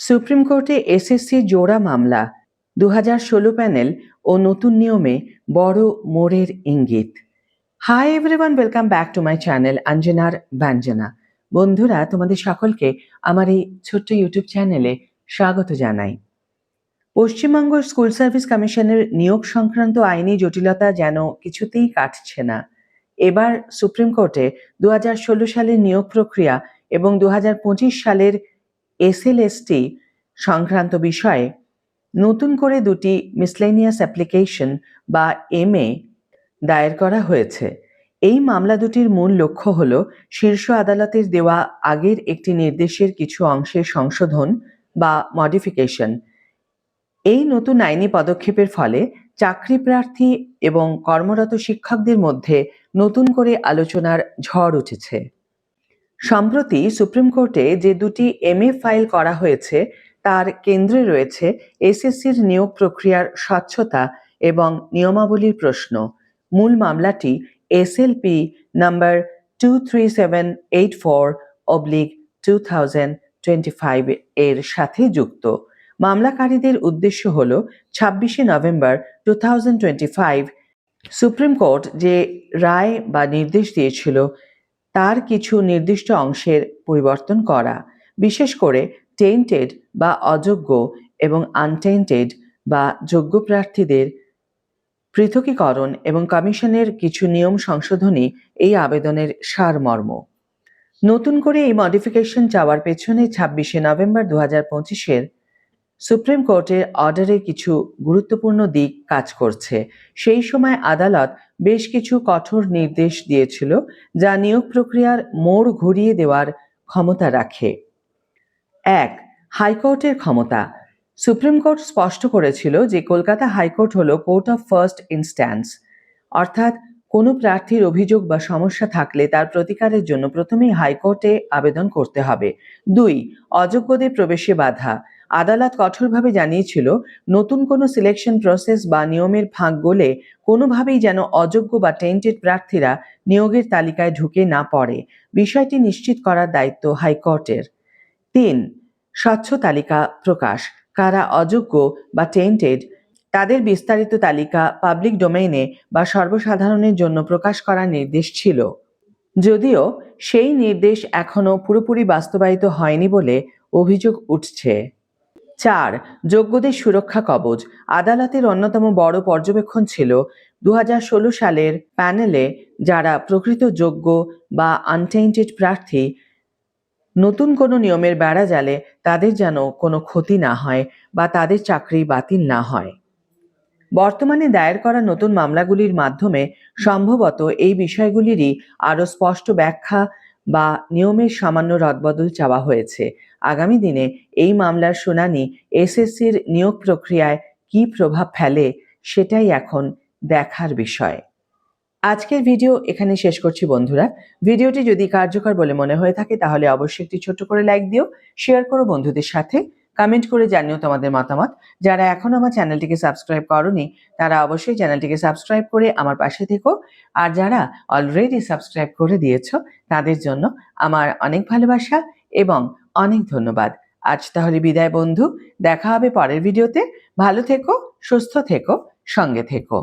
Supreme কোর্টে SSC জোড়া মামলা 2016 প্যানেল ও নতুন নিয়মে বড় মোড়ের ইঙ্গিত। Hi everyone, welcome back to my channel অঞ্জনার ব্যঞ্জনা। বন্ধুরা, তোমাদের সকলকে আমার এই ছোট্ট ইউটিউব চ্যানেলে স্বাগত জানাই। পশ্চিমবঙ্গ স্কুল সার্ভিস কমিশনের নিয়োগ সংক্রান্ত আইনি জটিলতা যেন কিছুতেই কাটছে না। এবার সুপ্রিম কোর্টে 2016 সালের নিয়োগ প্রক্রিয়া এবং 2025 সালের এসএলএসটি সংক্রান্ত বিষয়ে নতুন করে দুটি মিসলেনিয়াস অ্যাপ্লিকেশন বা এমএ দায়ের করা হয়েছে। এই মামলা দুটির মূল লক্ষ্য হল শীর্ষ আদালতের দেওয়া আগের একটি নির্দেশের কিছু অংশের সংশোধন বা মডিফিকেশন। এই নতুন আইনি পদক্ষেপের ফলে চাকরি প্রার্থী এবং কর্মরত শিক্ষকদের মধ্যে নতুন করে আলোচনার ঝড় উঠেছে। সম্প্রতি সুপ্রিম কোর্টে যে দুটি এমএ ফাইল করা হয়েছে তার কেন্দ্রে রয়েছে এসএসসির নিয়োগ প্রক্রিয়ার স্বচ্ছতা এবং নিয়মাবলীর প্রশ্ন। মূল মামলাটি এসএলপি নাম্বার 23784/2025 এর সাথে যুক্ত। মামলাকারীদের উদ্দেশ্য হল 26শে নভেম্বর 2025 সুপ্রিম কোর্ট যে রায় বা নির্দেশ দিয়েছিল তার কিছু নির্দিষ্ট অংশের পরিবর্তন করা, বিশেষ করে টেন্টেড বা অযোগ্য এবং আনটেন্টেড বা যোগ্য প্রার্থীদের পৃথকীকরণ এবং কমিশনের কিছু নিয়ম সংশোধনই এই আবেদনের সারমর্ম। নতুন করে এই মডিফিকেশন চাওয়ার পেছনে 26শে নভেম্বর 2025 সুপ্রিম কোর্টের অর্ডারে কিছু গুরুত্বপূর্ণ দিক কাজ করছে। সেই সময় আদালত বেশ কিছু কঠোর নির্দেশ দিয়েছিল যা নিয়োগ প্রক্রিয়ার মোড় ঘুরিয়ে দেওয়ার ক্ষমতা রাখে। 1. হাইকোর্টের ক্ষমতা। সুপ্রিম কোর্ট স্পষ্ট করেছিল যে কলকাতা হাইকোর্ট হল কোর্ট অফ ফার্স্ট ইনস্ট্যান্স, অর্থাৎ কোনো প্রার্থীর অভিযোগ বা সমস্যা থাকলে তার প্রতিকারের জন্য প্রথমেই হাইকোর্টে আবেদন করতে হবে। 2. অযোগ্যদের প্রবেশে বাধা। আদালত কঠোরভাবে জানিয়েছিল নতুন কোনো সিলেকশন প্রসেস বা নিয়মের ফাঁক গলে কোনোভাবেই যেন অযোগ্য বা টেন্টেড প্রার্থীরা নিয়োগের তালিকায় ঢুকে না পড়ে। বিষয়টি নিশ্চিত করার দায়িত্ব হাইকোর্টের। 3. স্বচ্ছ তালিকা প্রকাশ। কারা অযোগ্য বা টেন্টেড তাদের বিস্তারিত তালিকা পাবলিক ডোমেইনে বা সর্বসাধারণের জন্য প্রকাশ করার নির্দেশ ছিল, যদিও সেই নির্দেশ এখনো পুরোপুরি বাস্তবায়িত হয়নি বলে অভিযোগ উঠছে। 4. যোগ্যদের সুরক্ষা কবচ। আদালতের অন্যতম বড় পর্যবেক্ষণ ছিল 2016 সালের প্যানেলে যারা প্রকৃত যোগ্য বা আনটেন্টেড প্রার্থী নতুন কোনো নিয়মের বেড়াজালে তাদের যেন কোনো ক্ষতি না হয় বা তাদের চাকরি বাতিল না হয়। বর্তমানে দায়ের করা নতুন মামলাগুলির মাধ্যমে সম্ভবত এই বিষয়গুলিরই আরও স্পষ্ট ব্যাখ্যা বা নিয়মের সামান্য রদবদল চাওয়া হয়েছে। আগামী দিনে এই মামলার শুনানি এসএসসির নিয়োগ প্রক্রিয়ায় কী প্রভাব ফেলে সেটাই এখন দেখার বিষয়। আজকের ভিডিও এখানে শেষ করছি বন্ধুরা। ভিডিওটি যদি কার্যকর বলে মনে হয়ে থাকে তাহলে অবশ্যই একটি ছোট্ট করে লাইক দিও, শেয়ার করো বন্ধুদের সাথে, কমেন্ট করে জানিও তোমাদের মতামত। যারা এখনো আমার চ্যানেলটিকে সাবস্ক্রাইব করোনি তারা অবশ্যই চ্যানেলটিকে সাবস্ক্রাইব করে আমার পাশে থেকো, আর যারা অলরেডি সাবস্ক্রাইব করে দিয়েছো তাদের জন্য আমার অনেক ভালোবাসা এবং অনেক ধন্যবাদ। আজ তাহলে বিদায় বন্ধু, দেখা হবে পরের ভিডিওতে। ভালো থেকো, সুস্থ থেকো, সঙ্গে থেকো।